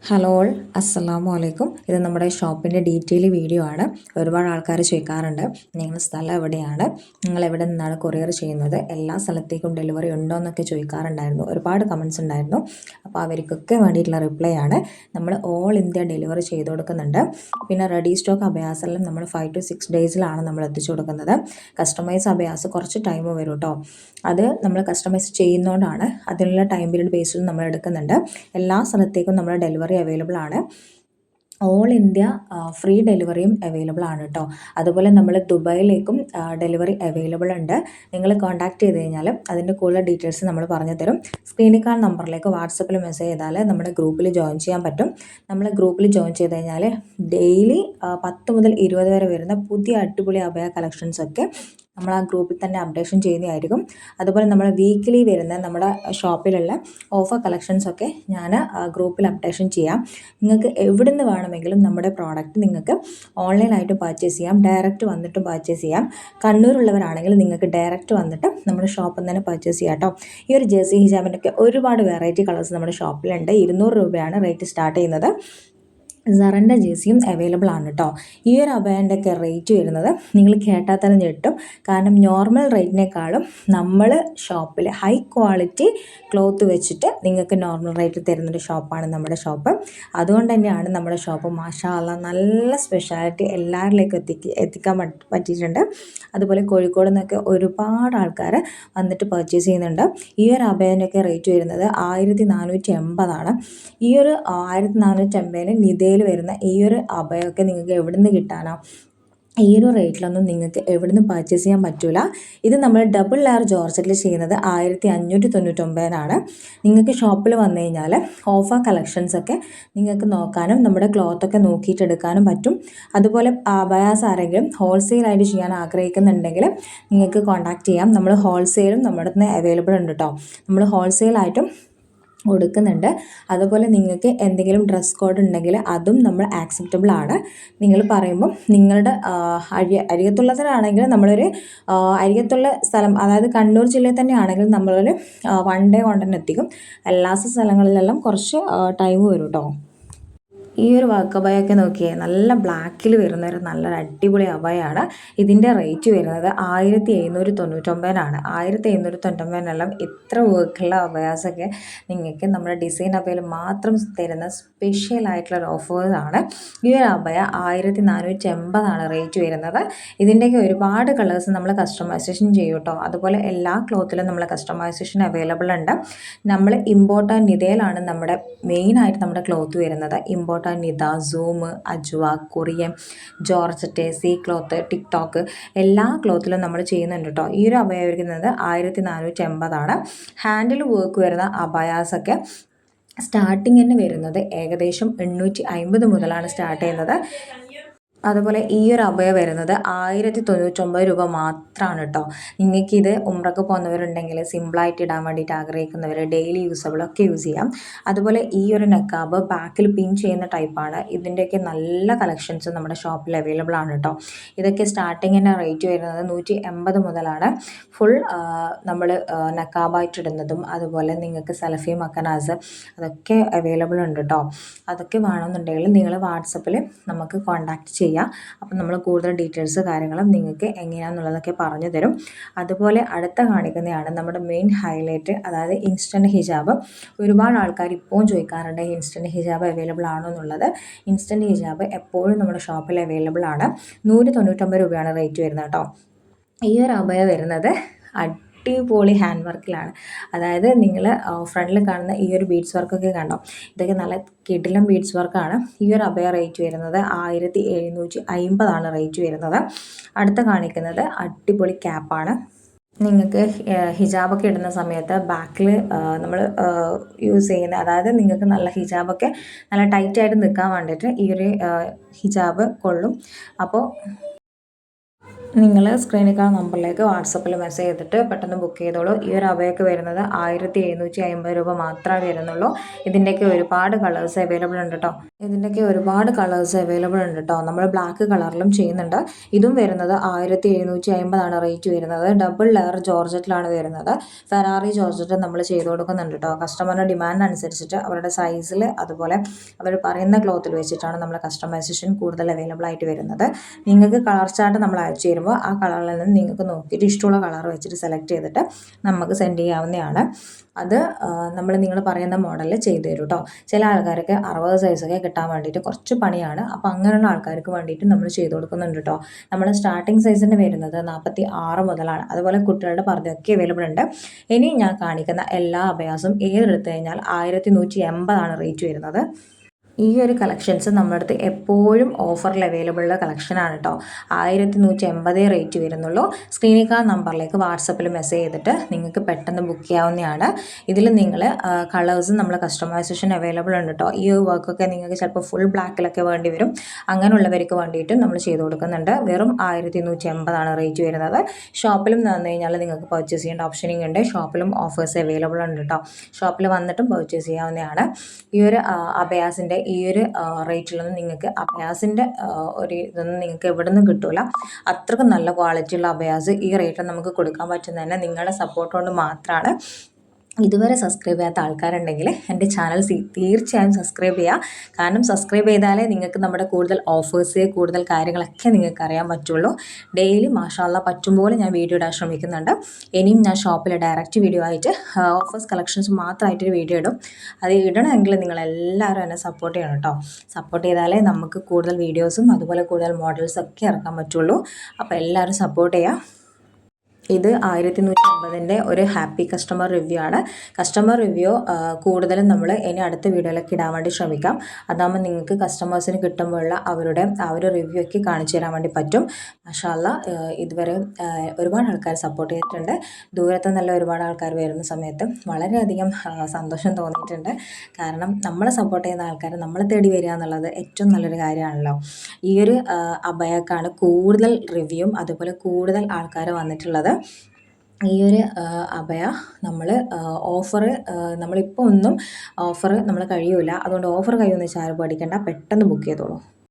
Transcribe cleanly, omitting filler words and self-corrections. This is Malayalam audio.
ഹലോ ഓൾ അസ്സലാമു അലൈക്കും. ഇത് നമ്മുടെ ഷോപ്പിൻ്റെ ഡീറ്റെയിൽ വീഡിയോ ആണ്. ഒരുപാട് ആൾക്കാർ ചോദിക്കാറുണ്ട്, നിങ്ങളുടെ സ്ഥലം എവിടെയാണ്, നിങ്ങൾ എവിടെ നിന്നാണ് കൊറിയർ ചെയ്യുന്നത്, എല്ലാ സ്ഥലത്തേക്കും ഡെലിവറി ഉണ്ടോ എന്നൊക്കെ ചോദിക്കാറുണ്ടായിരുന്നു. ഒരുപാട് കമൻസ് ഉണ്ടായിരുന്നു. അപ്പോൾ അവർക്കൊക്കെ വേണ്ടിയിട്ടുള്ള റിപ്ലൈ ആണ്. നമ്മൾ ഓൾ ഇന്ത്യ ഡെലിവറി ചെയ്ത് കൊടുക്കുന്നുണ്ട്. പിന്നെ റെഡി സ്റ്റോക്ക് അഭയാസെല്ലാം നമ്മൾ 5 to 6 ഡേയ്സിലാണ് നമ്മൾ എത്തിച്ചു കൊടുക്കുന്നത്. കസ്റ്റമൈസ് അഭയാസ് കുറച്ച് ടൈം വരും കേട്ടോ. അത് നമ്മൾ കസ്റ്റമൈസ് ചെയ്യുന്നതുകൊണ്ടാണ്. അതിനുള്ള ടൈം പീരീഡ് ബേസിൽ നമ്മൾ എടുക്കുന്നുണ്ട്. എല്ലാ സ്ഥലത്തേക്കും നമ്മൾ ഡെലിവറി അവൈലബിൾ ആണ്. ഓൾ ഇന്ത്യ ഫ്രീ ഡെലിവറിയും അവൈലബിൾ ആണ് കേട്ടോ. അതുപോലെ നമ്മൾ ദുബായിലേക്കും ഡെലിവറി അവൈലബിൾ ഉണ്ട്. നിങ്ങൾ കോൺടാക്ട് ചെയ്ത് കഴിഞ്ഞാൽ അതിൻ്റെ കൂടുതൽ ഡീറ്റെയിൽസ് നമ്മൾ പറഞ്ഞു തരും. സ്ക്രീനിൽ കാണുന്ന നമ്പറിലേക്ക് വാട്സപ്പിൽ മെസ്സേജ് ചെയ്താൽ നമ്മുടെ ഗ്രൂപ്പിൽ ജോയിൻ ചെയ്യാൻ പറ്റും. നമ്മൾ ഗ്രൂപ്പിൽ ജോയിൻ ചെയ്ത് കഴിഞ്ഞാൽ ഡെയിലി 10 മുതൽ 20 വരെ വരുന്ന പുതിയ അടിപൊളി അഭയ കളക്ഷൻസൊക്കെ നമ്മൾ ആ ഗ്രൂപ്പിൽ തന്നെ അപ്ഡേഷൻ ചെയ്യുന്നതായിരിക്കും. അതുപോലെ നമ്മൾ വീക്കിലി വരുന്ന നമ്മുടെ ഷോപ്പിലുള്ള ഓഫർ കളക്ഷൻസൊക്കെ ഞാൻ ഗ്രൂപ്പിൽ അപ്ഡേഷൻ ചെയ്യാം. നിങ്ങൾക്ക് എവിടെ നിന്ന് വേണമെങ്കിലും നമ്മുടെ പ്രോഡക്റ്റ് നിങ്ങൾക്ക് ഓൺലൈനായിട്ട് പർച്ചേസ് ചെയ്യാം, ഡയറക്റ്റ് വന്നിട്ട് പർച്ചേസ് ചെയ്യാം. കണ്ണൂരുള്ളവരാണെങ്കിൽ നിങ്ങൾക്ക് ഡയറക്റ്റ് വന്നിട്ട് നമ്മുടെ ഷോപ്പിൽ നിന്ന് തന്നെ പർച്ചേസ് ചെയ്യാം കേട്ടോ. ഈ ഒരു ജേഴ്സി ഹിജാബിൻ്റെയൊക്കെ ഒരുപാട് വെറൈറ്റി കളേഴ്സ് നമ്മുടെ ഷോപ്പിലുണ്ട്. 200 രൂപയാണ് റേറ്റ് സ്റ്റാർട്ട് ചെയ്യുന്നത്. സറൻ്റെ ജേഴ്സിയും അവൈലബിൾ ആണ് കേട്ടോ. ഈ ഒരു അബായൻ്റെയൊക്കെ റേറ്റ് വരുന്നത് നിങ്ങൾ കേട്ടാൽ തന്നെ ഞെട്ടും. കാരണം നോർമൽ റേറ്റിനേക്കാളും നമ്മൾ ഷോപ്പിൽ ഹൈ ക്വാളിറ്റി ക്ലോത്ത് വെച്ചിട്ട് നിങ്ങൾക്ക് നോർമൽ റേറ്റ് തരുന്നൊരു ഷോപ്പാണ് നമ്മുടെ ഷോപ്പ്. അതുകൊണ്ട് തന്നെയാണ് നമ്മുടെ ഷോപ്പ് മാഷാ അല്ലാഹ് നല്ല സ്പെഷ്യാലിറ്റി എല്ലാവരിലേക്കും എത്തിക്കാൻ പറ്റിയിട്ടുണ്ട്. അതുപോലെ കോഴിക്കോട് നിന്നൊക്കെ ഒരുപാട് ആൾക്കാർ വന്നിട്ട് പർച്ചേസ് ചെയ്യുന്നുണ്ട്. ഈ ഒരു അബായൻ്റെയൊക്കെ റേറ്റ് വരുന്നത് 1480 ഈ ഒരു 1480 നിതയിൽ വരുന്ന ഈ ഒരു അഭയമൊക്കെ നിങ്ങൾക്ക് എവിടെ നിന്ന് കിട്ടാനോ, ഈ ഒരു റേറ്റിലൊന്നും നിങ്ങൾക്ക് എവിടെ നിന്ന് പർച്ചേസ് ചെയ്യാൻ പറ്റില്ല. ഇത് നമ്മൾ ഡബിൾ ലെയർ ജോർജറ്റിൽ ചെയ്യുന്നത് 1599 നിങ്ങൾക്ക് ഷോപ്പിൽ വന്നു കഴിഞ്ഞാൽ ഓഫർ കളക്ഷൻസൊക്കെ നിങ്ങൾക്ക് നോക്കാനും നമ്മുടെ ക്ലോത്തൊക്കെ നോക്കിയിട്ട് എടുക്കാനും പറ്റും. അതുപോലെ അബയാസ് ആരെങ്കിലും ഹോൾസെയിലായിട്ട് ചെയ്യാൻ ആഗ്രഹിക്കുന്നുണ്ടെങ്കിൽ നിങ്ങൾക്ക് കോൺടാക്ട് ചെയ്യാം. നമ്മൾ ഹോൾസെയിലും നമ്മുടെ അടുത്ത് അവൈലബിൾ ഉണ്ട് കേട്ടോ. നമ്മൾ ഹോൾസെയിലായിട്ടും കൊടുക്കുന്നുണ്ട്. അതുപോലെ നിങ്ങൾക്ക് എന്തെങ്കിലും ഡ്രസ് കോഡ് ഉണ്ടെങ്കിൽ അതും നമ്മൾ ആക്സെപ്റ്റബിൾ ആണ്. നിങ്ങൾ പറയുമ്പം നിങ്ങളുടെ അരികത്തുള്ളവരാണെങ്കിൽ നമ്മളൊരു അരികത്തുള്ള സ്ഥലം, അതായത് കണ്ണൂർ ജില്ലയിൽ തന്നെ ആണെങ്കിൽ നമ്മളൊരു 1 ഡേ കൊണ്ട് തന്നെ എത്തിക്കും. എല്ലാ സ്ഥലങ്ങളിലെല്ലാം കുറച്ച് ടൈം വരും കേട്ടോ. ഈ ഒരു വർക്ക് അബയൊക്കെ നോക്കിയേ, നല്ല ബ്ലാക്കിൽ വരുന്ന ഒരു നല്ലൊരു അടിപൊളി അബയാണ്. ഇതിൻ്റെ റേറ്റ് വരുന്നത് 1799 1799 ഇത്ര വർക്കുള്ള അബയാസൊക്കെ നിങ്ങൾക്ക് നമ്മുടെ ഡിസൈൻ അബയിൽ മാത്രം തരുന്ന സ്പെഷ്യൽ ആയിട്ടുള്ള ഓഫേഴ്സാണ്. ഈ ഒരു അബയ 1480 റേറ്റ് വരുന്നത്. ഇതിൻ്റെയൊക്കെ ഒരുപാട് കളേഴ്സ് നമ്മൾ കസ്റ്റമൈസേഷൻ ചെയ്യും കേട്ടോ. അതുപോലെ എല്ലാ ക്ലോത്തിലും നമ്മൾ കസ്റ്റമൈസേഷൻ അവൈലബിൾ ഉണ്ട്. നമ്മൾ ഇമ്പോർട്ട് ആൻഡ് നിതയിലാണ് നമ്മുടെ മെയിനായിട്ട് നമ്മുടെ ക്ലോത്ത് വരുന്നത്. ഇമ്പോർട്ട് നിത, സൂം, അജ്വ, കൊറിയൻ, ജോർജറ്റ്, സീ ക്ലോത്ത്, ടിക്ടോക്ക് എല്ലാ ക്ലോത്തിലും നമ്മൾ ചെയ്യുന്നുണ്ട് കേട്ടോ. ഈ ഒരു അബയ വരുന്നത് 1480 ഹാൻഡിൽ വർക്ക് വരുന്ന അബയാസൊക്കെ സ്റ്റാർട്ടിങ് തന്നെ വരുന്നത് ഏകദേശം 850 മുതലാണ് സ്റ്റാർട്ട് ചെയ്യുന്നത്. അതുപോലെ ഈ ഒരു അബയ വരുന്നത് 1099 രൂപ മാത്രമാണ് കേട്ടോ. നിങ്ങൾക്കിത് ഉംറക്ക് പോകുന്നവരുണ്ടെങ്കിൽ സിമ്പിളായിട്ട് ഇടാൻ വേണ്ടിയിട്ട് ആഗ്രഹിക്കുന്നവർ ഡെയിലി യൂസബിളൊക്കെ യൂസ് ചെയ്യാം. അതുപോലെ ഈ ഒരു നക്കാബ് ബാക്കിൽ പിൻ ചെയ്യുന്ന ടൈപ്പാണ്. ഇതിൻ്റെയൊക്കെ നല്ല കളക്ഷൻസ് നമ്മുടെ ഷോപ്പിൽ അവൈലബിൾ ആണ് കേട്ടോ. ഇതൊക്കെ സ്റ്റാർട്ടിങ്ങിൻ്റെ റേറ്റ് വരുന്നത് 180 മുതലാണ്. ഫുൾ നമ്മൾ നക്കാബായിട്ട് ഇടുന്നതും അതുപോലെ നിങ്ങൾക്ക് സലഫി മക്കനാസ് അതൊക്കെ അവൈലബിൾ ഉണ്ട് കേട്ടോ. അതൊക്കെ വേണമെന്നുണ്ടെങ്കിൽ നിങ്ങൾ വാട്സപ്പിൽ നമുക്ക് കോൺടാക്റ്റ് ചെയ്യാം. അപ്പം നമ്മൾ കൂടുതൽ ഡീറ്റെയിൽസ് കാര്യങ്ങളും നിങ്ങൾക്ക് എങ്ങനെയാണെന്നുള്ളതൊക്കെ പറഞ്ഞു തരും. അതുപോലെ അടുത്ത കാണിക്കുന്നതാണ് നമ്മുടെ മെയിൻ ഹൈലൈറ്റ്, അതായത് ഇൻസ്റ്റൻറ്റ് ഹിജാബ്. ഒരുപാട് ആൾക്കാർ ഇപ്പോഴും ചോദിക്കാറുണ്ട് ഇൻസ്റ്റൻറ്റ് ഹിജാബ് അവൈലബിൾ ആണോ എന്നുള്ളത്. ഇൻസ്റ്റൻറ്റ് ഹിജാബ് എപ്പോഴും നമ്മുടെ ഷോപ്പിൽ അവൈലബിൾ ആണ്. 199 രൂപയാണ് റേറ്റ് വരുന്നത് കേട്ടോ. ഈ ഒരു അബയ വരുന്നത് അടിപൊളി ഹാൻഡ് വർക്കിലാണ്. അതായത് നിങ്ങൾ ഫ്രണ്ടിൽ കാണുന്ന ഈ ഒരു ബീഡ്സ് വർക്കൊക്കെ കണ്ടോ, ഇതൊക്കെ നല്ല കിടിലം ബീഡ്സ് വർക്കാണ്. ഈ ഒരു അബയ റേറ്റ് വരുന്നത് 1750 റേറ്റ് വരുന്നത്. അടുത്ത കാണിക്കുന്നത് അടിപൊളി ക്യാപ്പാണ്. നിങ്ങൾക്ക് ഹിജാബൊക്കെ ഇടുന്ന സമയത്ത് ബാക്കിൽ നമ്മൾ യൂസ് ചെയ്യുന്ന, അതായത് നിങ്ങൾക്ക് നല്ല ഹിജാബൊക്കെ നല്ല ടൈറ്റായിട്ട് നിൽക്കാൻ വേണ്ടിയിട്ട് ഈ ഒരു ഹിജാബ് കൊള്ളും. അപ്പോൾ നിങ്ങൾ സ്ക്രീനിൽ കാണുന്ന നമ്പറിലേക്ക് വാട്സപ്പിൽ മെസ്സേജ് ചെയ്തിട്ട് പെട്ടെന്ന് ബുക്ക് ചെയ്തോളൂ. ഈ ഒരു അബയൊക്കെ വരുന്നത് 1750 രൂപ മാത്രമേ വരുന്നുള്ളൂ. ഇതിൻ്റെയൊക്കെ ഒരുപാട് കളേഴ്സ് അവൈലബിൾ ഉണ്ട് കേട്ടോ. നമ്മൾ ബ്ലാക്ക് കളറിലും ചെയ്യുന്നുണ്ട്. ഇതും വരുന്നത് 1750 റേറ്റ് വരുന്നത്. ഡബിൾ ലെയർ ജോർജറ്റിലാണ് വരുന്നത്. ഫെറാറി ജോർജറ്റ് നമ്മൾ ചെയ്ത് കൊടുക്കുന്നുണ്ട് കേട്ടോ. കസ്റ്റമറിൻ്റെ ഡിമാൻഡ് അനുസരിച്ചിട്ട് അവരുടെ സൈസിൽ അതുപോലെ അവർ പറയുന്ന ക്ലോത്തിൽ വെച്ചിട്ടാണ് നമ്മൾ കസ്റ്റമൈസേഷൻ കൂടുതൽ അവൈലബിൾ ആയിട്ട് വരുന്നത്. നിങ്ങൾക്ക് കളർ ചാർട്ട് നമ്മൾ അയച്ചു തരുമ്പോൾ ആ കളറിൽ നിന്ന് നിങ്ങൾക്ക് നോക്കിയിട്ട് ഇഷ്ടമുള്ള കളർ വെച്ചിട്ട് സെലക്ട് ചെയ്തിട്ട് നമുക്ക് സെൻഡ് ചെയ്യാവുന്നതാണ്. അത് നിങ്ങൾ പറയുന്ന മോഡലിൽ ചെയ്തു തരും കേട്ടോ. ചില ആൾക്കാർക്ക് 60 സൈസൊക്കെ കിട്ടാൻ വേണ്ടിയിട്ട് കുറച്ച് പണിയാണ്. അപ്പോൾ അങ്ങനെയുള്ള ആൾക്കാർക്ക് വേണ്ടിയിട്ട് നമ്മൾ ചെയ്ത് കൊടുക്കുന്നുണ്ട് കേട്ടോ. നമ്മൾ സ്റ്റാർട്ടിങ് സൈസിന് വരുന്നത് 46 മുതലാണ്. അതുപോലെ കുട്ടികളുടെ പർദ്ദയൊക്കെ അവൈലബിൾ ഉണ്ട്. ഇനി ഞാൻ കാണിക്കുന്ന എല്ലാ അബയാസും ഏതെടുത്തു കഴിഞ്ഞാൽ 1180 റേറ്റ് വരുന്നത്. ഈ ഒരു കളക്ഷൻസ് നമ്മുടെ അടുത്ത് എപ്പോഴും ഓഫറിൽ അവൈലബിൾ ഉള്ള കളക്ഷനാണ് കേട്ടോ. 1180 റേറ്റ് വരുന്നുള്ളൂ. സ്ക്രീനിൽ കാണുന്ന നമ്പറിലേക്ക് വാട്സപ്പിൽ മെസ്സേജ് ചെയ്തിട്ട് നിങ്ങൾക്ക് പെട്ടെന്ന് ബുക്ക് ചെയ്യാവുന്നതാണ്. ഇതിൽ നിങ്ങൾ കളേഴ്സും നമ്മൾ കസ്റ്റമൈസേഷൻ അവൈലബിൾ ഉണ്ട് കേട്ടോ. ഈ വർക്കൊക്കെ നിങ്ങൾക്ക് ചിലപ്പോൾ ഫുൾ ബ്ലാക്കിലൊക്കെ വേണ്ടി വരും. അങ്ങനെയുള്ളവർക്ക് വേണ്ടിയിട്ട് നമ്മൾ ചെയ്ത് കൊടുക്കുന്നുണ്ട്. വെറും 1180 റേറ്റ് വരുന്നത്. ഷോപ്പിലും വന്നു കഴിഞ്ഞാൽ നിങ്ങൾക്ക് പർച്ചേസ് ചെയ്യേണ്ട ഓപ്ഷനിങ് ഉണ്ട്. ഷോപ്പിലും ഓഫേഴ്സ് അവൈലബിൾ ഉണ്ട് കേട്ടോ. ഷോപ്പിൽ വന്നിട്ടും പർച്ചേസ് ചെയ്യാവുന്നതാണ്. ഈ ഒരു അബയാസിൻ്റെ ഈ ഒരു റേറ്റിലൊന്നും നിങ്ങൾക്ക് അബയാസിൻ്റെ ഒരു ഇതൊന്നും നിങ്ങൾക്ക് എവിടെ നിന്നും കിട്ടില്ല. അത്രയ്ക്കും നല്ല ക്വാളിറ്റിയുള്ള അബയാസ് ഈ റേറ്റിൽ നമുക്ക് കൊടുക്കാൻ പറ്റുന്നത് തന്നെ നിങ്ങളുടെ സപ്പോർട്ട് കൊണ്ട് മാത്രമാണ്. ഇതുവരെ സബ്സ്ക്രൈബ് ചെയ്യാത്ത ആൾക്കാരുണ്ടെങ്കിൽ എൻ്റെ ചാനൽ തീർച്ചയായും സബ്സ്ക്രൈബ് ചെയ്യുക. കാരണം സബ്സ്ക്രൈബ് ചെയ്താലേ നിങ്ങൾക്ക് നമ്മുടെ കൂടുതൽ ഓഫേഴ്സ് കൂടുതൽ കാര്യങ്ങളൊക്കെ നിങ്ങൾക്ക് അറിയാൻ പറ്റുള്ളൂ. ഡെയിലി മാഷാഅല്ലാഹ് പറ്റുമ്പോൾ ഞാൻ വീഡിയോ ഇടാൻ ശ്രമിക്കുന്നുണ്ട്. ഇനിയും ഞാൻ ഷോപ്പിൽ ഡയറക്റ്റ് വീഡിയോ ആയിട്ട് ഓഫേഴ്സ് കളക്ഷൻസ് മാത്രമായിട്ടൊരു വീഡിയോ ഇടും. അത് ഇടണമെങ്കിൽ നിങ്ങളെല്ലാവരും എന്നെ സപ്പോർട്ട് ചെയ്യണം കേട്ടോ. സപ്പോർട്ട് ചെയ്താലേ നമുക്ക് കൂടുതൽ വീഡിയോസും അതുപോലെ കൂടുതൽ മോഡൽസൊക്കെ ഇറക്കാൻ പറ്റുള്ളൂ. അപ്പോൾ എല്ലാവരും സപ്പോർട്ട് ചെയ്യുക. ഇത് 1150 ഒരു ഹാപ്പി കസ്റ്റമർ റിവ്യൂ ആണ്. കസ്റ്റമർ റിവ്യൂ കൂടുതലും നമ്മൾ ഇനി അടുത്ത വീഡിയോയിലൊക്കെ ഇടാൻ വേണ്ടി ശ്രമിക്കാം. അതാകുമ്പോൾ നിങ്ങൾക്ക് കസ്റ്റമേഴ്സിന് കിട്ടുമ്പോഴുള്ള അവരുടെ ആ ഒരു റിവ്യൂ ഒക്കെ കാണിച്ചു തരാൻ വേണ്ടി പറ്റും. മാഷാഅല്ലാഹ് ഇതുവരെ ഒരുപാട് ആൾക്കാർ സപ്പോർട്ട് ചെയ്തിട്ടുണ്ട്. ദൂരത്ത് നല്ല ഒരുപാട് ആൾക്കാർ വരുന്ന സമയത്ത് വളരെയധികം സന്തോഷം തോന്നിയിട്ടുണ്ട്. കാരണം നമ്മളെ സപ്പോർട്ട് ചെയ്യുന്ന ആൾക്കാർ നമ്മളെ തേടി വരിക എന്നുള്ളത് ഏറ്റവും നല്ലൊരു കാര്യമാണല്ലോ. ഈ ഒരു അബയക്കാണ് കൂടുതൽ റിവ്യൂവും അതുപോലെ കൂടുതൽ ആൾക്കാർ വന്നിട്ടുള്ളത്. ഈ ഒരു അബയ നമ്മൾ ഓഫർ നമ്മളിപ്പോൾ ഒന്നും ഓഫർ നമ്മൾ കഴിയൂല. അതുകൊണ്ട് ഓഫർ കഴിയുമെന്ന് വെച്ചാൽ ആരും പേടിക്കേണ്ട, പെട്ടെന്ന് ബുക്ക് ചെയ്തോളൂ.